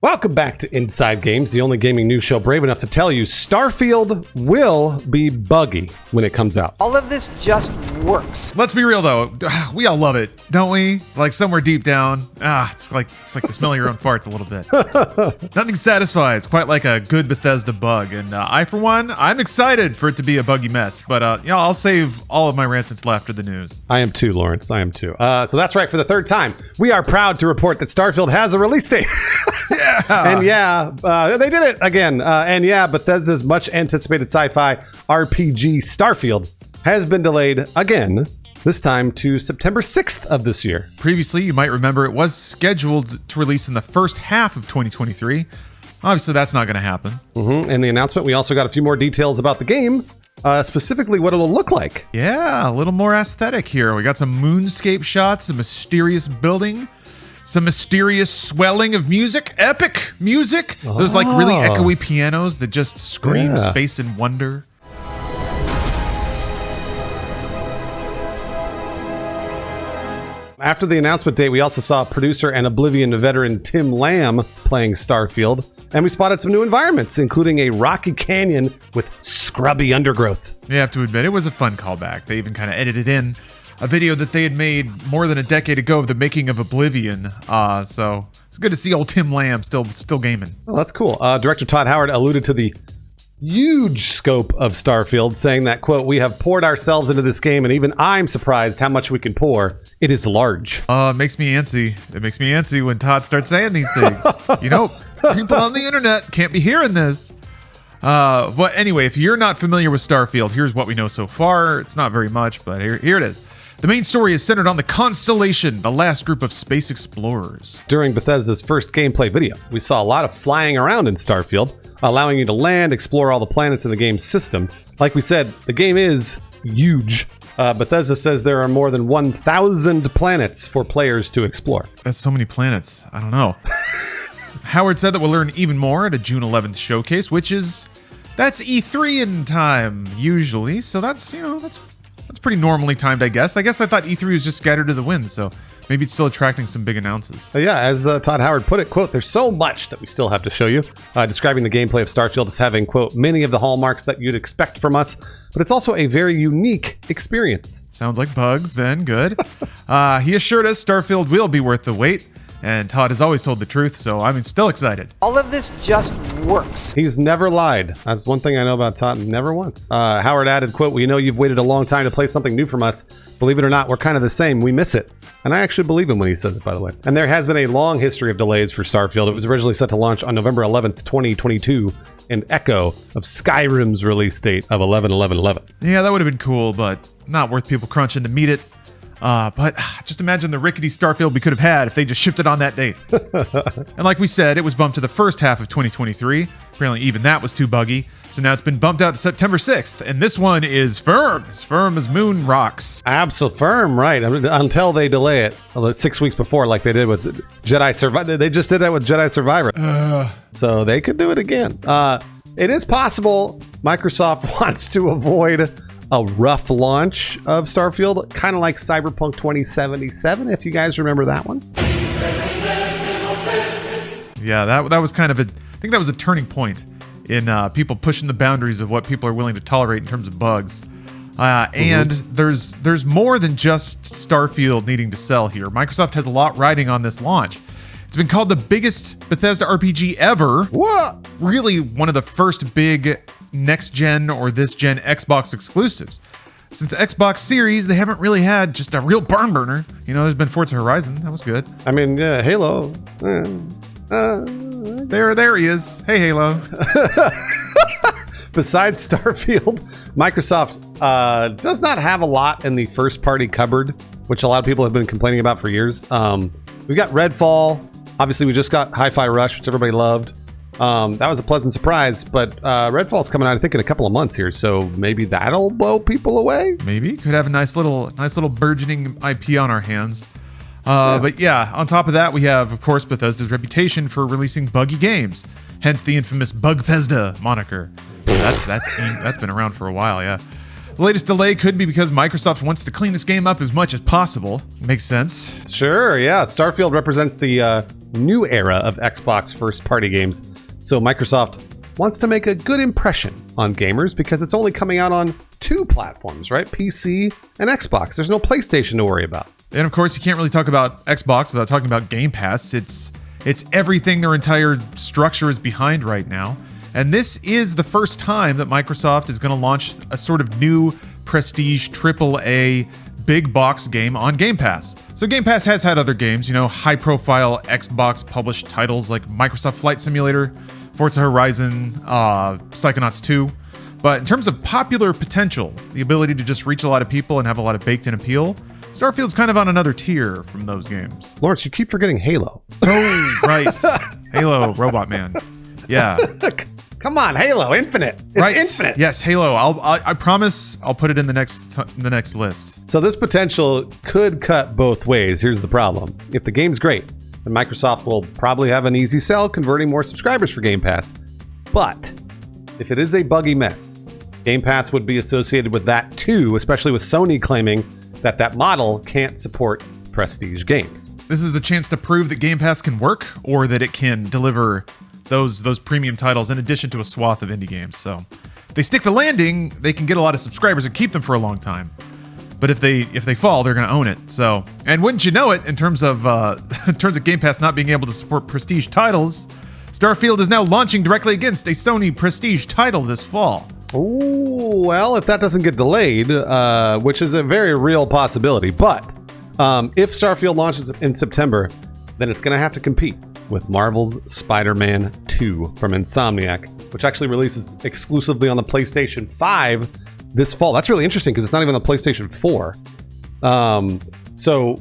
Welcome back to Inside Games, the only gaming news show brave enough to tell you Starfield will be buggy when it comes out. All of this just works. Let's be real though, we all love it, don't we? Like somewhere deep down, it's like the smell of your own farts a little bit. Nothing satisfies quite like a good Bethesda bug, and I, for one, I'm excited for it to be a buggy mess. But I'll save all of my rants until after the news. I am too, Lawrence. I am too. So that's right. For the third time, we are proud to report that Starfield has a release date. And they did it again. Bethesda's much anticipated sci-fi RPG Starfield has been delayed again, this time to September 6th of this year. Previously, you might remember it was scheduled to release in the first half of 2023. Obviously, that's not going to happen. In the announcement, we also got a few more details about the game, specifically what it'll look like. Yeah, a little more aesthetic here. We got some moonscape shots, a mysterious building, some mysterious swelling of music, epic music. Those like really echoey pianos that just scream space and wonder. After the announcement date, we also saw producer and Oblivion veteran Tim Lamb playing Starfield, and we spotted some new environments, including a rocky canyon with scrubby undergrowth. You have to admit, it was a fun callback. They even kind of edited in a video that they had made more than a decade ago of the making of Oblivion. So it's good to see old Tim Lamb still gaming. Oh, that's cool. Director Todd Howard alluded to the huge scope of Starfield, saying that, quote, "We have poured ourselves into this game, and even I'm surprised how much we can pour. It is large." It makes me antsy. It makes me antsy when Todd starts saying these things. People on the internet can't be hearing this. But anyway, if you're not familiar with Starfield, here's what we know so far. It's not very much, but here it is. The main story is centered on the Constellation, the last group of space explorers. During Bethesda's first gameplay video, we saw a lot of flying around in Starfield, allowing you to land, explore all the planets in the game's system. Like we said, the game is huge. Bethesda says there are more than 1,000 planets for players to explore. That's so many planets. I don't know. Howard said that we'll learn even more at a June 11th showcase, that's E3 in time, usually. So that's pretty normally timed, I guess. I thought E3 was just scattered to the wind, so maybe it's still attracting some big announces. As Todd Howard put it, quote, "There's so much that we still have to show you," describing the gameplay of Starfield as having, quote, "many of the hallmarks that you'd expect from us, but it's also a very unique experience." Sounds like bugs, then. Good. He assured us Starfield will be worth the wait. And Todd has always told the truth, so I'm still excited. All of this just works. He's never lied. That's one thing I know about Todd, never once. Howard added, quote, "We know you've waited a long time to play something new from us. Believe it or not, we're kind of the same. We miss it." And I actually believe him when he says it, by the way. And there has been a long history of delays for Starfield. It was originally set to launch on November 11th, 2022, an echo of Skyrim's release date of 11/11/11. Yeah, that would have been cool, but not worth people crunching to meet it. But just imagine the rickety Starfield we could have had if they just shipped it on that date. And like we said, it was bumped to the first half of 2023. Apparently even that was too buggy. So now it's been bumped out to September 6th. And this one is firm. As firm as moon rocks. Absolutely firm, right. Until they delay it 6 weeks before, like they did with Jedi Survivor. They just did that with Jedi Survivor. So they could do it again. It is possible Microsoft wants to avoid a rough launch of Starfield, kind of like Cyberpunk 2077, if you guys remember that one. Yeah, that was kind of I think that was a turning point in people pushing the boundaries of what people are willing to tolerate in terms of bugs. And there's more than just Starfield needing to sell here. Microsoft has a lot riding on this launch. It's been called the biggest Bethesda RPG ever. What? Really one of the first big next-gen or this-gen Xbox exclusives. Since Xbox Series, they haven't really had just a real barn burner. There's been Forza Horizon. That was good. I mean, Halo. There he is. Hey, Halo. Besides Starfield, Microsoft does not have a lot in the first-party cupboard, which a lot of people have been complaining about for years. We've got Redfall. Obviously, we just got Hi-Fi Rush, which everybody loved. That was a pleasant surprise, but Redfall's coming out, I think, in a couple of months here, so maybe that'll blow people away. Maybe could have a nice little burgeoning IP on our hands. But yeah, on top of that, we have, of course, Bethesda's reputation for releasing buggy games, hence the infamous Bugthesda moniker. That's been around for a while, yeah. The latest delay could be because Microsoft wants to clean this game up as much as possible. Makes sense. Sure, yeah. Starfield represents the new era of Xbox first-party games. So Microsoft wants to make a good impression on gamers because it's only coming out on 2 platforms, right? PC and Xbox. There's no PlayStation to worry about. And of course, you can't really talk about Xbox without talking about Game Pass. It's everything their entire structure is behind right now. And this is the first time that Microsoft is going to launch a sort of new prestige AAA big box game on Game Pass. So Game Pass has had other games, high profile Xbox published titles like Microsoft Flight Simulator, Forza Horizon, Psychonauts 2. But in terms of popular potential, the ability to just reach a lot of people and have a lot of baked in appeal, Starfield's kind of on another tier from those games. Lawrence, you keep forgetting Halo. Oh, right. Halo, Robot Man. Yeah. Come on, Halo Infinite. It's infinite. Yes, Halo. I promise I'll put it in the next list. So this potential could cut both ways. Here's the problem. If the game's great, then Microsoft will probably have an easy sell converting more subscribers for Game Pass. But if it is a buggy mess, Game Pass would be associated with that too, especially with Sony claiming that model can't support prestige games. This is the chance to prove that Game Pass can work or that it can deliver those premium titles in addition to a swath of indie games. So if they stick the landing, they can get a lot of subscribers and keep them for a long time. But if they fall, they're going to own it. So, and wouldn't you know it, in terms of Game Pass not being able to support prestige titles, Starfield is now launching directly against a Sony prestige title this fall. Oh, well, if that doesn't get delayed, which is a very real possibility, but if Starfield launches in September, then it's going to have to compete with Marvel's Spider-Man 2 from Insomniac, which actually releases exclusively on the PlayStation 5 this fall. That's really interesting because it's not even on the PlayStation 4. So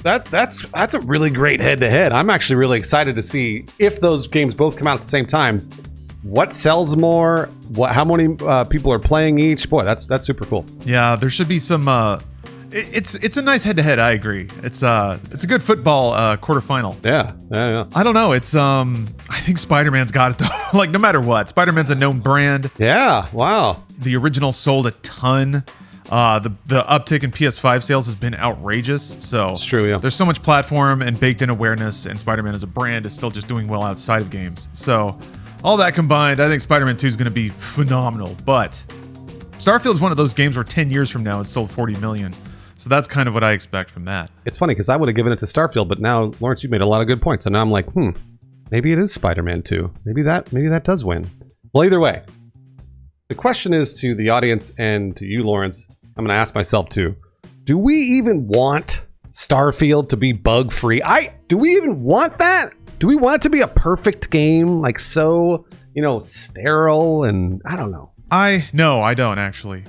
that's a really great head-to-head. I'm actually really excited to see if those games both come out at the same time. What sells more? How many people are playing each? Boy, that's super cool. Yeah, there should be some. It's a nice head-to-head. I agree. It's a good football quarterfinal. Yeah. I don't know. It's I think Spider-Man's got it though. Like no matter what, Spider-Man's a known brand. Yeah. Wow. The original sold a ton. The uptick in PS5 sales has been outrageous. So it's true. Yeah. There's so much platform and baked-in awareness, and Spider-Man as a brand is still just doing well outside of games. So all that combined, I think Spider-Man 2 is going to be phenomenal. But Starfield's one of those games where 10 years from now it's sold 40 million. So that's kind of what I expect from that. It's funny because I would have given it to Starfield, but now, Lawrence, you made a lot of good points. So now I'm like, maybe it is Spider-Man 2. Maybe that does win. Well, either way, the question is to the audience and to you, Lawrence. I'm going to ask myself too. Do we even want Starfield to be bug-free? Do we even want that? Do we want it to be a perfect game? Like so, sterile and I don't know. No, I don't actually.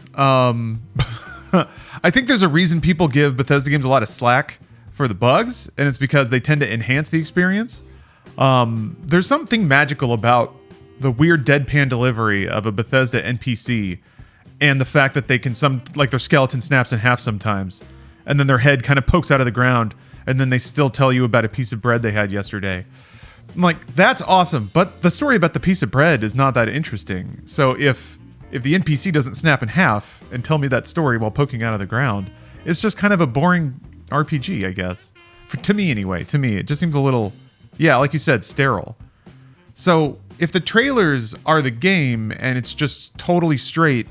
I think there's a reason people give Bethesda games a lot of slack for the bugs, and it's because they tend to enhance the experience. There's something magical about the weird deadpan delivery of a Bethesda NPC and the fact that they can their skeleton snaps in half sometimes, and then their head kind of pokes out of the ground, and then they still tell you about a piece of bread they had yesterday. I'm like, that's awesome, but the story about the piece of bread is not that interesting. So if the NPC doesn't snap in half and tell me that story while poking out of the ground, it's just kind of a boring RPG, I guess. To me, anyway. To me, it just seems a little, like you said, sterile. So if the trailers are the game and it's just totally straight,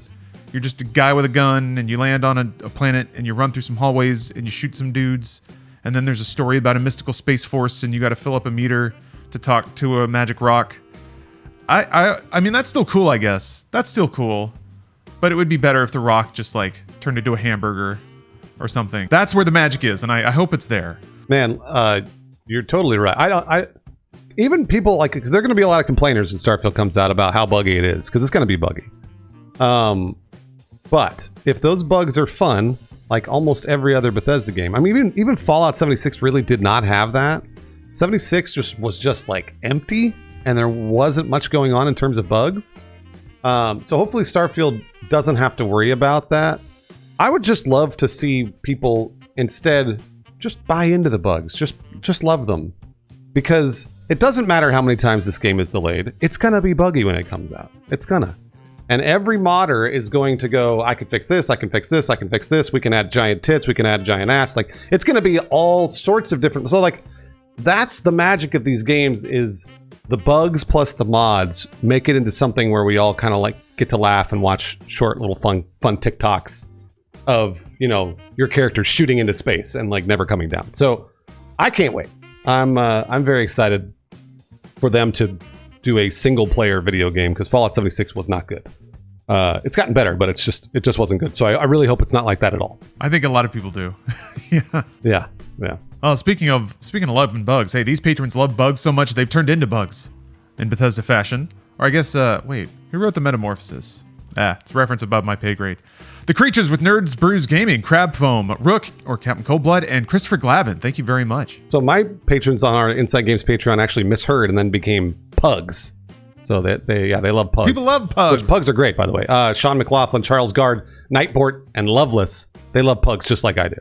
you're just a guy with a gun and you land on a planet and you run through some hallways and you shoot some dudes, and then there's a story about a mystical space force and you got to fill up a meter to talk to a magic rock. I mean, that's still cool, I guess. That's still cool. But it would be better if the rock just turned into a hamburger or something. That's where the magic is, and I hope it's there. Man, you're totally right. Even people because there are going to be a lot of complainers when Starfield comes out about how buggy it is, because it's going to be buggy. But if those bugs are fun, like almost every other Bethesda game, I mean, even Fallout 76 really did not have that. 76 was just empty. And there wasn't much going on in terms of bugs. So hopefully Starfield doesn't have to worry about that. I would just love to see people instead just buy into the bugs. Just love them. Because it doesn't matter how many times this game is delayed. It's going to be buggy when it comes out. It's gonna. And every modder is going to go, I can fix this, I can fix this, I can fix this. We can add giant tits, we can add giant ass. It's going to be all sorts of different. So that's the magic of these games, is the bugs plus the mods make it into something where we all kind of like get to laugh and watch short little fun TikToks of, you know, your character shooting into space and like never coming down. So I can't wait. I'm very excited for them to do a single player video game, because Fallout 76 was not good. It's gotten better, but it just wasn't good. So I really hope it's not like that at all. I think a lot of people do. Yeah. Oh, speaking of loving bugs, hey, these patrons love bugs so much they've turned into bugs in Bethesda fashion. Or I guess, wait, who wrote the Metamorphosis? It's a reference above my pay grade. The creatures with Nerds Brews Gaming, Crab Foam, Rook, or Captain Coldblood, and Christopher Glavin. Thank you very much. So my patrons on our Inside Games Patreon actually misheard and then became pugs. So they love pugs. People love pugs. Which pugs are great, by the way. Sean McLaughlin, Charles Gard, Nightport, and Loveless. They love pugs just like I do.